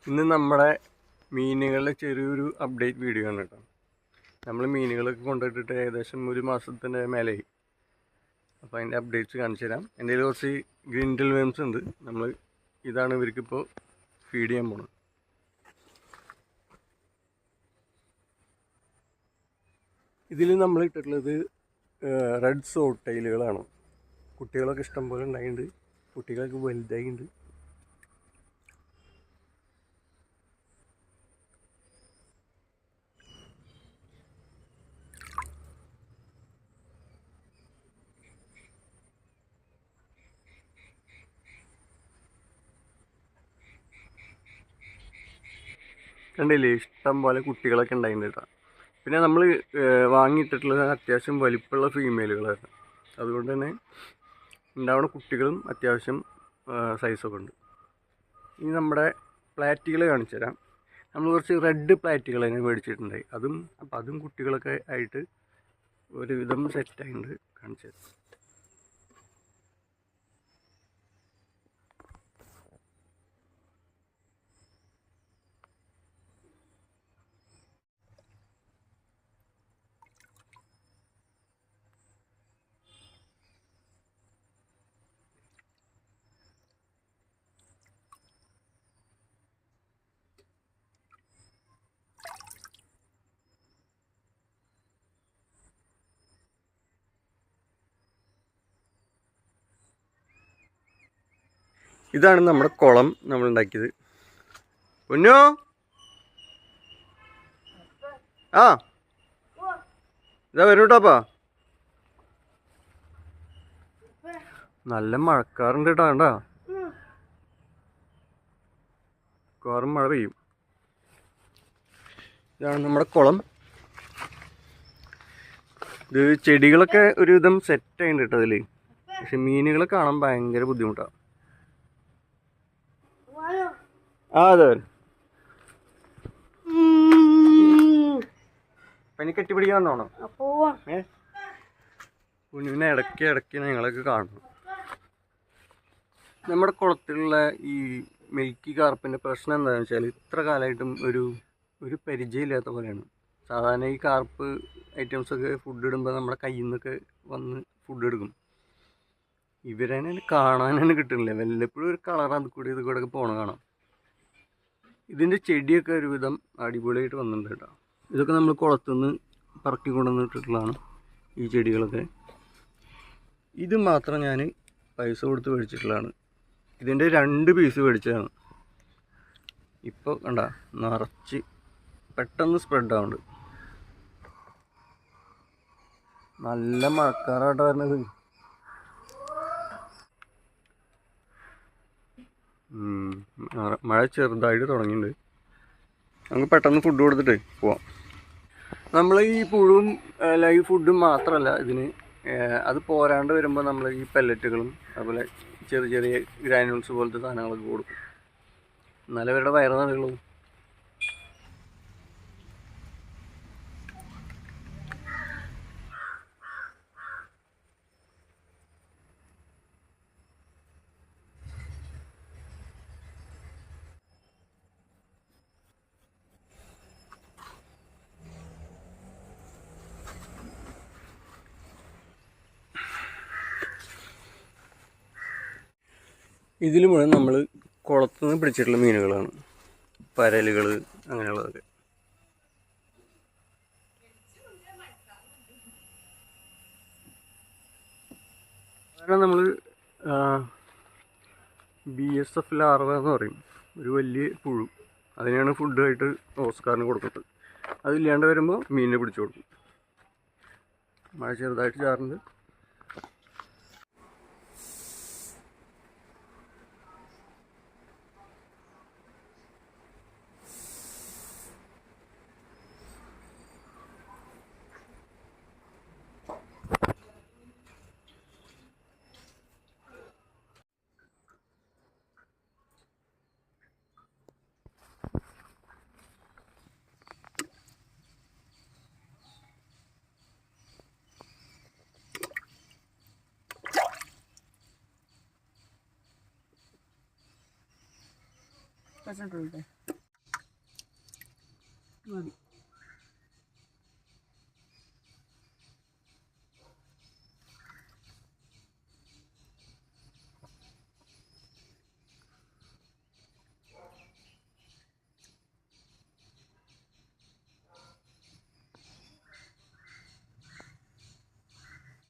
ഇന്ന് നമ്മുടെ മീനുകളുടെ ചെറിയൊരു അപ്ഡേറ്റ് വീഡിയോ ആണ് കേട്ടോ. നമ്മൾ മീനുകളൊക്കെ കൊണ്ടുപോയിട്ടിട്ട് ഏകദേശം ഒരു മാസത്തിൻ്റെ മേലെയായി. അപ്പോൾ അതിൻ്റെ അപ്ഡേറ്റ്സ് കാണിച്ചു തരാം. എൻ്റെ കയ്യിൽ കുറച്ച് ഗ്രിൻഡൽ വേംസ് ഉണ്ട്. ഇതാണ് ഇവർക്കിപ്പോൾ ഫീഡ് ചെയ്യാൻ പോകുന്നത്. ഇതിൽ നമ്മൾ ഇട്ടിട്ടുള്ളത് റെഡ് സോട്ട് ടൈലുകളാണ്. കുട്ടികളൊക്കെ ഇഷ്ടം പോലെ ഉണ്ടായിട്ടുണ്ട്. കുട്ടികളൊക്കെ വലുതായിട്ടുണ്ട്. കണ്ടില്ലേ, ഇഷ്ടം പോലെ കുട്ടികളൊക്കെ ഉണ്ടായിട്ടുണ്ട് കേട്ടോ. പിന്നെ നമ്മൾ വാങ്ങിയിട്ടിട്ടുള്ളത് അത്യാവശ്യം വലിപ്പമുള്ള ഫീമെയിലുകളായിരുന്നു. അതുകൊണ്ട് തന്നെ ഉണ്ടാവുന്ന കുട്ടികളും അത്യാവശ്യം സൈസൊക്കെ ഉണ്ട്. ഇനി നമ്മുടെ പ്ലാറ്റുകൾ കാണിച്ചു തരാം. നമ്മൾ കുറച്ച് റെഡ് പ്ലാറ്റുകൾ തന്നെ മേടിച്ചിട്ടുണ്ടായി. അതും കുട്ടികളൊക്കെ ആയിട്ട് ഒരുവിധം സെറ്റായിട്ടുണ്ട്. കാണിച്ചു തരാം. ഇതാണ് നമ്മുടെ കുളം നമ്മൾ ഉണ്ടാക്കിയത്. പൊന്നോ, ആ ഇതാ വരും കേട്ടോപ്പാ. നല്ല മഴക്കാറുണ്ട് കേട്ടോ. കണ്ടാ, കാറും മഴ പെയ്യും. ഇതാണ് നമ്മുടെ കുളം. ഇത് ചെടികളൊക്കെ ഒരുവിധം സെറ്റായിട്ടുണ്ട് കേട്ടോ അതിൽ. പക്ഷെ മീനുകളെ കാണാൻ ഭയങ്കര ബുദ്ധിമുട്ടാണ്. അതെ, പനി കെട്ടിപ്പിടിക്കാൻ വന്നോണം. കുഞ്ഞിനെ ഇടയ്ക്ക് ഞങ്ങളൊക്കെ കാണണം. നമ്മുടെ കുളത്തിലുള്ള ഈ മിൽക്കി കാർപ്പിൻ്റെ പ്രശ്നം എന്താണെന്ന് വെച്ചാൽ ഇത്ര കാലമായിട്ടും ഒരു പരിചയമില്ലാത്ത പോലെയാണ്. സാധാരണ ഈ കാർപ്പ് ഐറ്റംസൊക്കെ ഫുഡ് ഇടുമ്പോൾ നമ്മുടെ കയ്യിൽ നിന്നൊക്കെ വന്ന് ഫുഡ് എടുക്കും. ഇവരെ കാണാൻ തന്നെ കിട്ടുന്നില്ല. വല്ലപ്പോഴും ഒരു കളർ അത് കൂടി ഇത് കൂടെ ഒക്കെ പോകണം കാണാം. ഇതിൻ്റെ ചെടിയൊക്കെ ഒരുവിധം അടിപൊളിയായിട്ട് വന്നിട്ടുണ്ട് കേട്ടോ. ഇതൊക്കെ നമ്മൾ കുളത്തുനിന്ന് പറക്കി കൊണ്ടുവന്നിട്ടുള്ളതാണ് ഈ ചെടികളൊക്കെ. ഇത് മാത്രം ഞാൻ പൈസ കൊടുത്ത് മേടിച്ചിട്ടുള്ളതാണ്. ഇതിൻ്റെ 2 പീസ് മേടിച്ചതാണ്. ഇപ്പോൾ കണ്ട നിറച്ച് പെട്ടെന്ന് സ്പ്രെഡ് ആവുന്നുണ്ട്. നല്ല മഴക്കാറായിട്ട് വരുന്നത്. മഴ ചെറുതായിട്ട് തുടങ്ങിയിട്ടുണ്ട്. നമുക്ക് പെട്ടെന്ന് ഫുഡ് കൊടുത്തിട്ട് പോവാം. നമ്മൾ ഈ പുഴുവും ലൈവ് ഫുഡും മാത്രമല്ല ഇതിന്, അത് പോരാണ്ട് വരുമ്പോൾ നമ്മൾ ഈ പെല്ലറ്റുകളും അതുപോലെ ചെറിയ ചെറിയ ഗ്രാനുൾസ് പോലത്തെ സാധനങ്ങളൊക്കെ കൊടുക്കും. എന്നാലും അവരുടെ വയറ് നിറയുള്ളൂ. ഇതിൽ മുഴുവൻ നമ്മൾ കുളത്തുനിന്ന് പിടിച്ചിട്ടുള്ള മീനുകളാണ്. പരലുകൾ അങ്ങനെയുള്ളതൊക്കെ. കാരണം നമ്മൾ BSF ലാർവ എന്ന് പറയും, ഒരു വലിയ പുഴു. അതിനെയാണ് ഫുഡായിട്ട് ഓസ്കാറിന് കൊടുക്കുന്നത്. അതില്ലാണ്ട് വരുമ്പോൾ മീനിനെ പിടിച്ചു കൊടുക്കും. മഴ ചെറുതായിട്ട് ചാറുണ്ട്. Doesn't rule there. മതി.